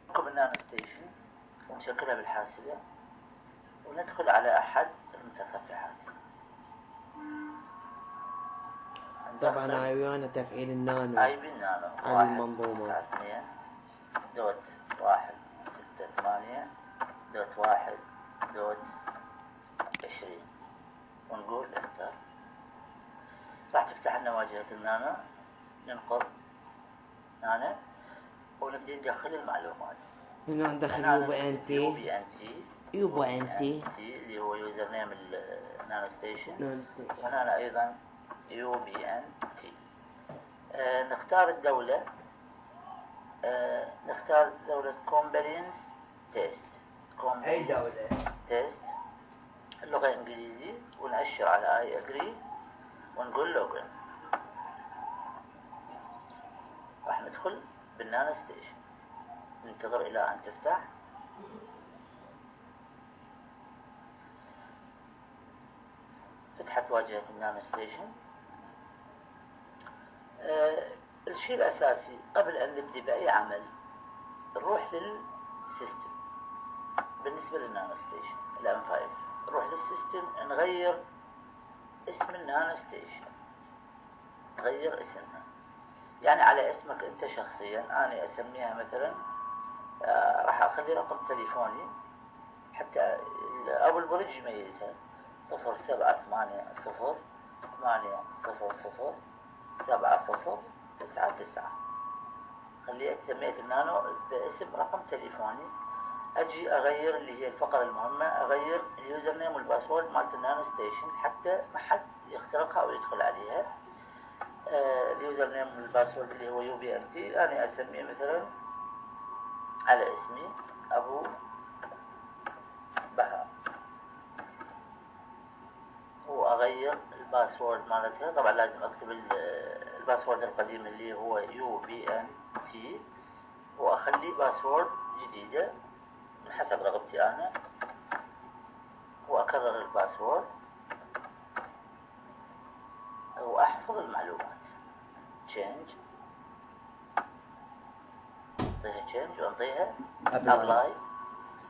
نركب النانو ستيشن ونشغلها بالحاسبة وندخل على أحد المتصفحات. طبعا هاي ويانا تفعيل النانو اي بي النانو على المنظومة 192.168.1.20 ونقول انتر. راح تفتح لنا واجهة النانو، ننقر هنا ونبدأ ندخل المعلومات. هنا ندخل يو بي ان تي اللي هو يوزر نيم النانو ستيشن، وهنا ايضا يو بي ان تي. نختار الدولة، نختار دولة كومبلينس تيست. أي دولة؟ تيست اللغة الإنجليزي، ونأشر على اي اجري ونقول لوجن. راح ندخل بالنانو ستيشن، ننتظر إلى أن تفتح. فتحت واجهة النانو ستيشن. الشيء الأساسي قبل أن نبدأ بأي عمل نروح للسيستم. بالنسبة للنانو ستيشن الام 5 نروح للسيستم، نغير اسم النانو ستيشن، نغير اسمها يعني على اسمك أنت شخصيا. أنا أسميها مثلا راح أخلي رقم تليفوني حتى أبو البرج يميزها 0780-800-7099. خليت سميت النانو باسم رقم تليفوني. أجي أغير اللي هي الفقرة المهمة، أغير اليوزر نيم والباسورد مالت النانو ستيشن حتى ما حد يخترقها أو يدخل عليها. اليوزر نيم والباسورد اللي هو يو بي ان تي، أنا أسميه مثلا على اسمي أبو بهاء، وأغير الباسورد مالتها. طبعا لازم أكتب الباسورد القديم اللي هو يو بي ان تي، وأخلي باسورد جديدة من حسب رغبتي أنا، وأكرر الباسورد وأحفظ المعلومات. change، أنطيها change وأنطيها apply،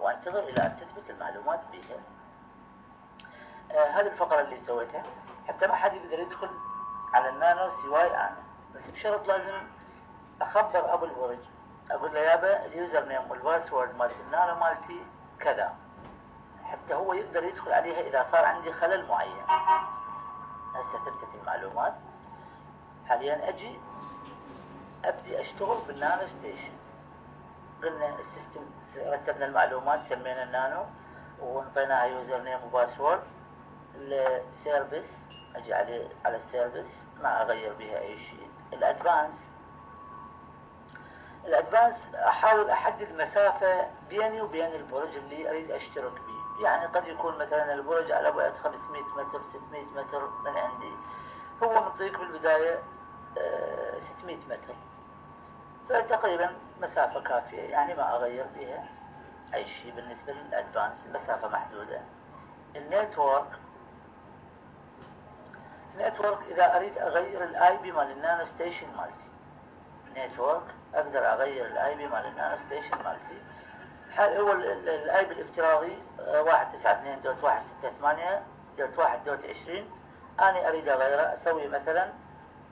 وأنتظر إلى أن تثبت المعلومات بها. هذه الفقرة اللي سويتها حتى ما حد يقدر يدخل على النانو سواي أنا، بس بشرط لازم أخبر أبو البرج، أقول له يابا اليوزر نيم والباسورد مالت النانو مالتي كذا، حتى هو يقدر يدخل عليها إذا صار عندي خلل معين. هسه ثبتت المعلومات. حاليا أجي أبدي أشتغل بالنانو ستيشن. قلنا السيستم رتبنا المعلومات، سمينا النانو وانطيناها يوزر نيم وباسورد. السيرفيس أجي على السيرفيس، ما أغير بها أي شيء. الأدفانس أحاول أحدد مسافة بيني وبين البرج اللي أريد أشترك به. يعني قد يكون مثلا البرج على بعد 500 متر 600 متر من عندي، هو منطيك بالبداية 600 متر، فتقريبا مسافة كافية، يعني ما أغير فيها أي شيء. بالنسبة للأدفانس المسافة محدودة. النتورك إذا أريد أغير الآي بي مال النانو ستيشن مالتي، نتورك أقدر أغير الآي بي مال النانو ستيشن مالتي. هو الآي بي الافتراضي 192.168.1.20. أنا أريد أغيره، أسوي مثلا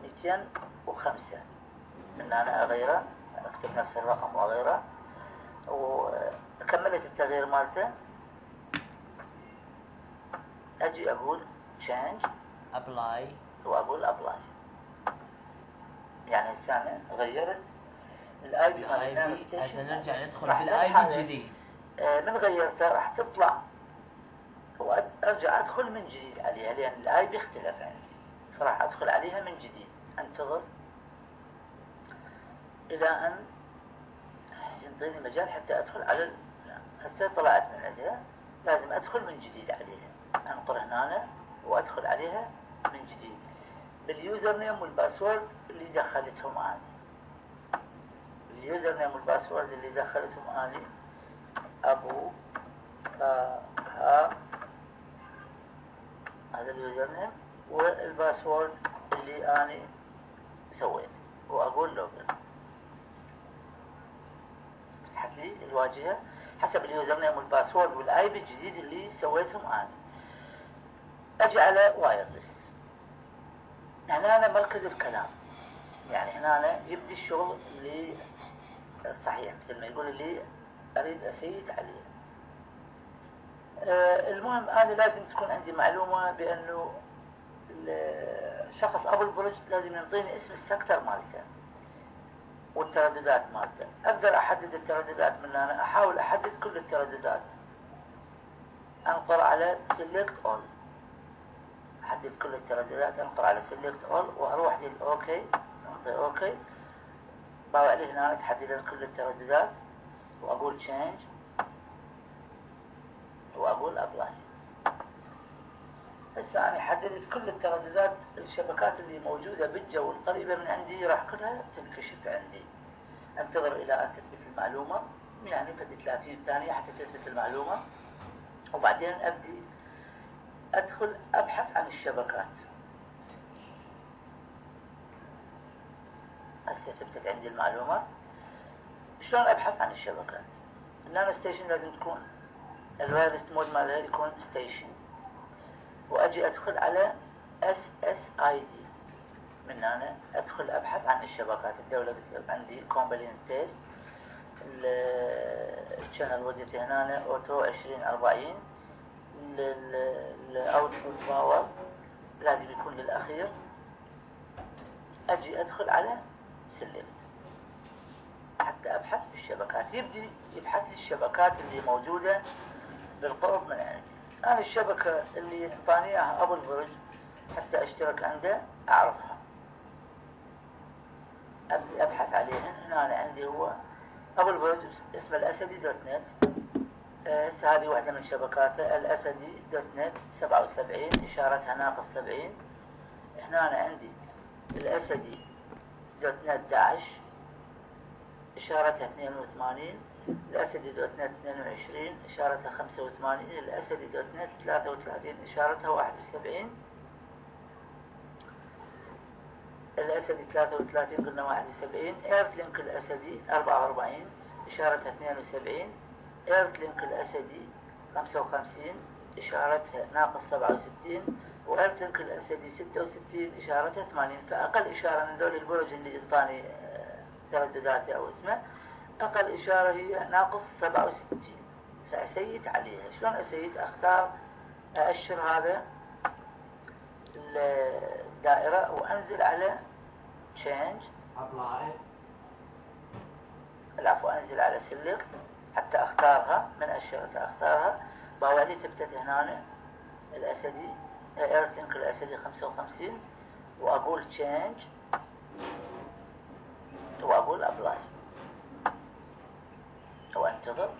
205، من أنا أغيره، أكتب نفس الرقم وأغيره، وكملت التغيير مالته. أجي أقول change apply، وأقول apply. يعني السنة غيرت الاي بي مال النانو ستيشن. هسه نرجع ندخل بالاي بي الجديد. من غيرته راح تطلع وارجع ادخل من جديد عليها، لان الاي بي اختلف عندي، فراح ادخل عليها من جديد. انتظر الى ان ينطيني مجال حتى ادخل على هسه طلعت من عندها، لازم ادخل من جديد عليها. انقر هنا وادخل عليها من جديد باليوزر نيم والباسورد اللي دخلتهم انا. اليوزر نيم والباسورد اللي دخلتهم اني ابو بهاء، هذا اليوزر نيم، والباسورد اللي اني سويته، واقول لوجن. فتحت لي عندي الواجهة حسب اليوزر نيم والباسورد والاي بي الجديد اللي سويتهم انا. اجي على وايرلس، هنا أنا مركز الكلام، يعني هنا أنا يبدي الشغل اللي الصحيح مثل ما يقول اللي اريد اسيت عليه. المهم انا لازم تكون عندي معلومة بانه الشخص ابو البرج لازم ينطيني اسم السكتر مالته والترددات مالته. اقدر احدد الترددات من هنا، احاول احدد كل الترددات، انقر على select all، احدد كل الترددات، انقر على select all واروح للاوكي، انطي اوكي، باوع لي هنا تحدد كل الترددات واقول change واقول apply. هسه انا حددت كل الترددات، الشبكات اللي موجودة بالجو القريبة من عندي راح كلها تنكشف عندي. انتظر الى ان تثبت المعلومة، يعني فد 30 ثانية حتى تثبت المعلومة، وبعدين ابدي ادخل ابحث عن الشبكات. هسه ثبتت عندي المعلومة. شلون ابحث عن الشبكات؟ النانو ستيشن لازم تكون الوايرلس مود مالها يكون ستيشن، واجي ادخل على SSID، من هنا ادخل ابحث عن الشبكات. الدولة عندي كومبلينس تيست، الشانل وديتي هنا اوتو 2040، الاوتبوت باور لازم يكون للاخير. اجي ادخل على سيلكت حتى ابحث بالشبكات، يبدي يبحث لي الشبكات اللي موجودة بالقرب من عندي. انا الشبكة اللي انطاني اياها ابو البرج حتى اشترك عنده اعرفها، ابدي ابحث عليهن. هنا أنا عندي هو ابو البرج اسمه الاسدي دوت نت. هسه هذه واحدة من شبكاته الاسدي دوت نت 77، اشارتها ناقص 70. هنا أنا عندي الاسدي دوت نت 11، اشارتها 82. الاسدي دوت نت 22، اشارتها 85. الاسدي دوت نت 33، اشارتها 71. الاسدي 33 قلنا 71. ايرث لينك الاسدي 44، اشارتها 72. ايرث لينك الاسدي 55، اشارتها ناقص 67. وايرث لينك الاسدي 66، اشارتها 80. فاقل اشاره من ذول البرج اللي انطاني تردداته او اسمه، اقل اشاره هي ناقص 67. فاسيت عليها. شلون اسيت؟ اختار أأشر هذا الدائرة وأنزل على change، العفو أنزل على select حتى أختارها، من أشرتها أختارها، باوع لي ثبتت هنا الأسدي ايرثلينك الأسدي 55، وأقول change وأقول apply، وأنتظر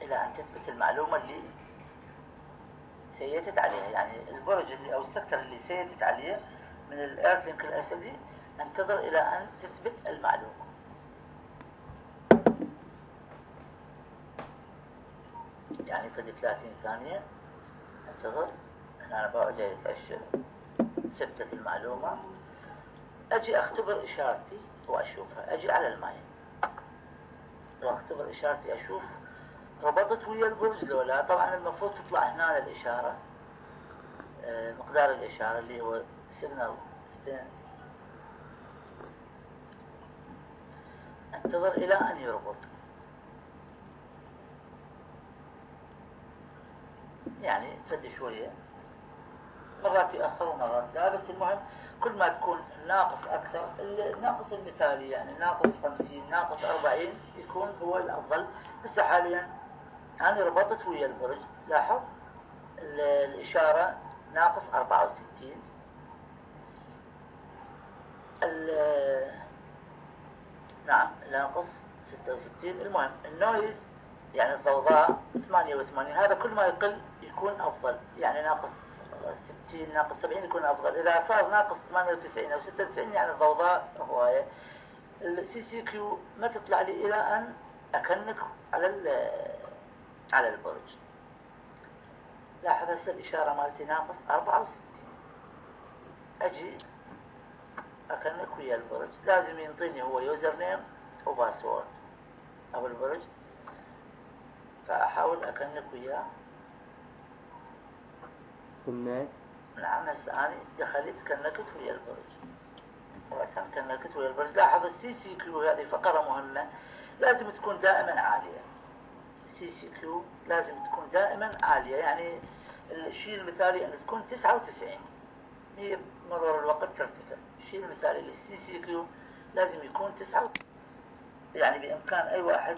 إلى أن تثبت المعلومة اللي سيتت عليها، يعني البرج اللي او السكتر اللي سيتت عليه من الايرثلينك الاسدي، انتظر الى ان تثبت المعلومة. يعني فد 30 ثانية انتظر. هنا انا بقعد اتأشر ثبتت المعلومة. اجي اختبر اشارتي واشوفها، اجي على الماين واختبر اشارتي اشوف ربطت ويا البرج لو لا. طبعا المفروض تطلع هنا الاشارة، مقدار الاشارة اللي هو signal strength. انتظر الى ان يربط، يعني فد شوية، مرات يأخر ومرات لا، بس المهم كل ما تكون ناقص أكثر. الناقص المثالي يعني ناقص 50 ناقص 40 يكون هو الأفضل. هسه حاليا أنا ربطت ويا البرج، لاحظ الإشارة ناقص 64، نعم ناقص 66. المهم النويز يعني الضوضاء 88. هذا كل ما يقل يكون أفضل، يعني ناقص 60 ناقص 70 يكون أفضل. إذا صار ناقص 98 أو 96 يعني الضوضاء هواية. السي سي كيو ما تطلع لي إلى أن أكنك على البرج. لاحظ هسه الإشارة مالتي ناقص 64. أجي أكنك ويا البرج، لازم ينطيني هو يوزر نيم وباسورد أو البرج. فأحاول أكنك وياه. كنت نعم هسه أنا دخلت كنكت ويا البرج، رأسا كنكت ويا البرج. لاحظ السي سي كيو هذه فقرة مهمة لازم تكون دائما عالية. السي سي كيو لازم تكون دائما عالية، يعني الشيء المثالي أن تكون 99، هي بمرور الوقت ترتفع. الشيء المثالي للسي سي كيو لازم يكون 99، يعني بإمكان أي واحد